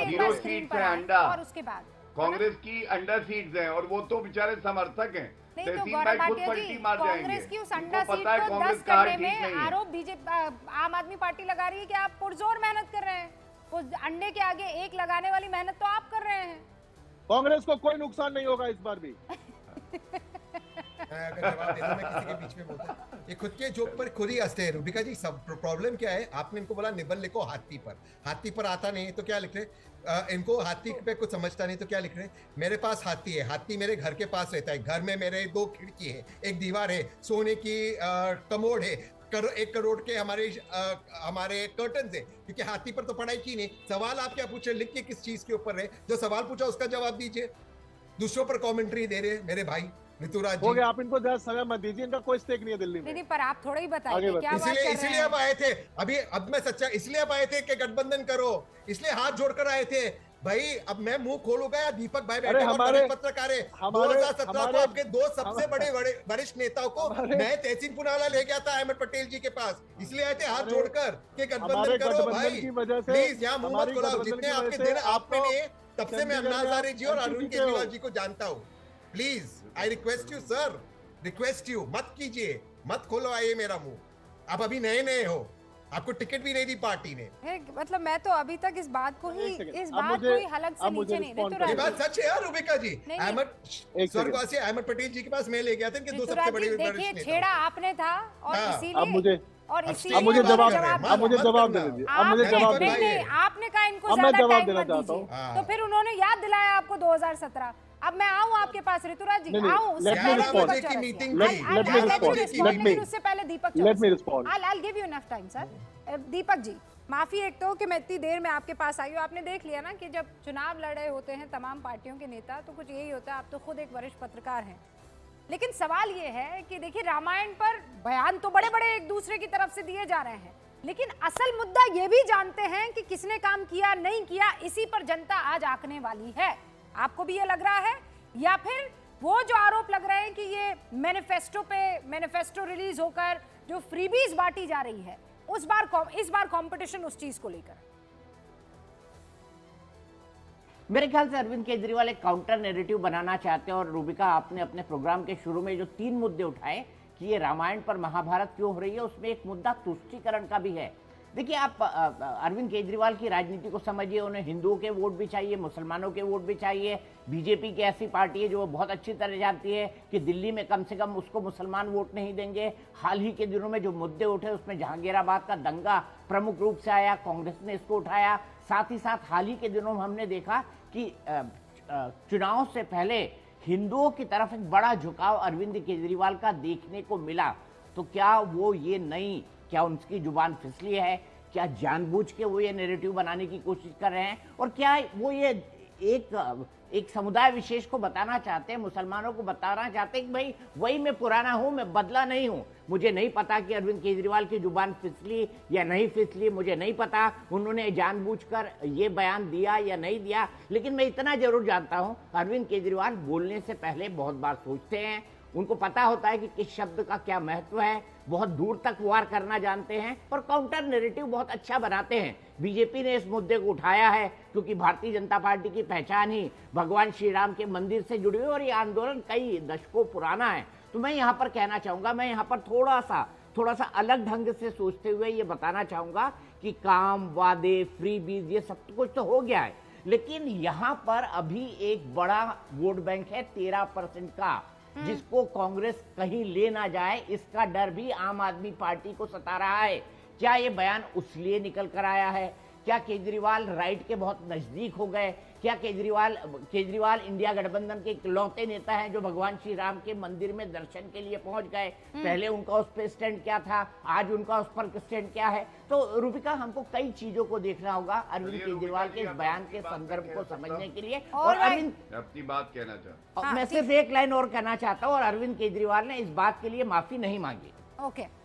एक बार स्क्रीन पर आए और उसके बाद कांग्रेस की अंडर सीट्स हैं और वो तो बेचारे समर्थक हैं। नहीं तो गौरव भाटिया जी, कांग्रेस की उस अंडा सीट को 10 करने में आरोप बीजेपी आम आदमी पार्टी लगा रही है कि आप पुरजोर मेहनत कर रहे हैं। उस अंडे के आगे एक लगाने वाली मेहनत तो आप कर रहे हैं। कांग्रेस को कोई नुकसान नहीं होगा इस बार भी। मैं अगर जवाब देना, मैं किसी के बीच में बोलता, ये खुद के जोक पर खुद ही हंसते हैं। रूबिका जी, सब प्रॉब्लम क्या है, आपने इनको बोला निबल लिखो हाथी पर, हाथी पर आता नहीं तो क्या लिख रहे, इनको हाथी पे कुछ समझता नहीं तो क्या लिख रहे, मेरे पास हाथी है, हाथी मेरे घर के पास रहता है, घर में मेरे 2 खिड़की है, एक दीवार है, सोने की कमोड है, 1 करोड़ के हमारे कर्टन है, क्योंकि हाथी पर तो पढ़ाई की नहीं। सवाल आप क्या पूछ रहे, लिख के किस चीज के ऊपर है, जो सवाल पूछा उसका जवाब दीजिए। दूसरों पर कमेंट्री दे रहे मेरे भाई ऋतुराज जी। हो गया, आप इनको ज्यादा समय मत दीजिए, इनका कोई स्टेक नहीं है दिल्ली में। नहीं पर आप थोड़ा ही बताइए क्या बात कर रहे हैं। इसलिए अब आए थे, अब मैं सच्चा, इसलिए अब आए थे कि गठबंधन करो, इसलिए हाथ जोड़कर आए थे भाई। अब मैं मुंह खोलूंगा या दीपक भाई बैठे हमारे पत्रकार है, 2017 को आपके 2 सबसे बड़े वरिष्ठ नेताओं को मैं तहसीन पुनावाला ले गया था अहमद पटेल जी के पास, इसलिए आए थे हाथ जोड़कर कि गठबंधन करो भाई। प्लीज यहाँ मुंह मत खोलाओ, जितने आपके दिन आप में ने, तब से मैं अन्ना हजारे जी और अरविंद केजरीवाल जी को जानता हूँ। Please I request you sir, request you, मत कीजिए, मत खोलो आइए मेरा मुंह। आप अभी नए नए हो, आपको टिकट भी नहीं दी पार्टी ने। मतलब मैं तो अभी तक इस बात को ही हलक से नीचे नहीं। ये बात सच है यार रूबिका जी। अहमद स्वर्गवासी अहमद पटेल जी के पास मैं ले गया था, इनके 2 सबसे बड़े देखिए छेड़ा आपने था और इसीलिए अब मुझे जवाब दे दीजिए। आपने कहा इनको ज्यादा टाइम मत दीजिए, तो फिर उन्होंने याद दिलाया आपको 2017। अब मैं आऊं आपके पास ऋतुराज जी, आऊं की मीटिंग, उससे पहले Deepak, I'll give you enough time sir. Deepak ji माफी एक तो कि मैं इतनी देर में आपके पास आई हूँ। आपने देख लिया ना कि जब चुनाव लड़े होते हैं तमाम पार्टियों के नेता तो कुछ यही होता है। आप तो खुद एक वरिष्ठ पत्रकार हैं, लेकिन सवाल ये है कि देखिए रामायण पर बयान तो बड़े बड़े एक दूसरे की तरफ से दिए जा रहे हैं, लेकिन असल मुद्दा ये भी जानते हैं कि किसने काम किया नहीं किया, इसी पर जनता आज आंकने वाली है। आपको भी ये लग रहा है, या फिर वो जो आरोप लग रहे हैं कि ये मैनिफेस्टो रिलीज होकर जो फ्रीबीज बांटी जा रही है, इस बार कंपटीशन उस चीज को लेकर? मेरे ख्याल से अरविंद केजरीवाल एक काउंटर नैरेटिव बनाना चाहते हैं। और रूबिका, आपने अपने प्रोग्राम के शुरू में जो 3 मुद्दे उठाए कि ये रामायण पर महाभारत क्यों हो रही है, उसमें एक मुद्दा तुष्टीकरण का भी है। देखिए, आप अरविंद केजरीवाल की राजनीति को समझिए, उन्हें हिंदुओं के वोट भी चाहिए, मुसलमानों के वोट भी चाहिए। बीजेपी की ऐसी पार्टी है जो बहुत अच्छी तरह जानती है कि दिल्ली में कम से कम उसको मुसलमान वोट नहीं देंगे। हाल ही के दिनों में जो मुद्दे उठे उसमें जहांगीराबाद का दंगा प्रमुख रूप से आया, कांग्रेस ने इसको उठाया। साथ ही साथ हाल ही के दिनों में हमने देखा कि चुनाव से पहले हिंदुओं की तरफ एक बड़ा झुकाव अरविंद केजरीवाल का देखने को मिला। तो क्या वो ये नहीं, क्या उनकी जुबान फिसली है, क्या जानबूझ के वो ये नैरेटिव बनाने की कोशिश कर रहे हैं, और क्या वो ये एक समुदाय विशेष को बताना चाहते हैं, मुसलमानों को बताना चाहते हैं कि भाई वही मैं पुराना हूं, मैं बदला नहीं हूं। मुझे नहीं पता कि अरविंद केजरीवाल की जुबान फिसली या नहीं फिसली, मुझे नहीं पता उन्होंने जानबूझकर ये बयान दिया या नहीं दिया, लेकिन मैं इतना जरूर जानता हूं अरविंद केजरीवाल बोलने से पहले बहुत बार सोचते हैं। उनको पता होता है कि किस शब्द का क्या महत्व है, बहुत दूर तक वार करना जानते हैं और काउंटर नैरेटिव बहुत अच्छा बनाते हैं। बीजेपी ने इस मुद्दे को उठाया है क्योंकि भारतीय जनता पार्टी की पहचान ही भगवान श्री राम के मंदिर से जुड़ी हुई और ये आंदोलन कई दशकों पुराना है। तो मैं यहाँ पर कहना चाहूंगा, मैं यहाँ पर थोड़ा सा अलग ढंग से सोचते हुए ये बताना चाहूंगा कि काम, वादे, फ्री बीज, ये सब कुछ तो हो गया है, लेकिन यहाँ पर अभी एक बड़ा वोट बैंक है 13% का, जिसको कांग्रेस कहीं ले ना जाए, इसका डर भी आम आदमी पार्टी को सता रहा है। क्या ये बयान उसलिए निकल कर आया है? क्या केजरीवाल राइट के बहुत नजदीक हो गए? क्या केजरीवाल इंडिया गठबंधन के इकलौते नेता हैं जो भगवान श्री राम के मंदिर में दर्शन के लिए पहुंच गए? पहले उनका उस पर स्टैंड क्या था, आज उनका उस पर स्टैंड क्या है? तो रूबिका, हमको कई चीजों को देखना होगा अरविंद केजरीवाल के इस बयान के संदर्भ को समझने के लिए। और अरविंद, अपनी बात कहना चाहता हूँ, मैं सिर्फ एक लाइन और कहना चाहता हूँ, और अरविंद केजरीवाल ने इस बात के लिए माफी नहीं मांगी। ओके।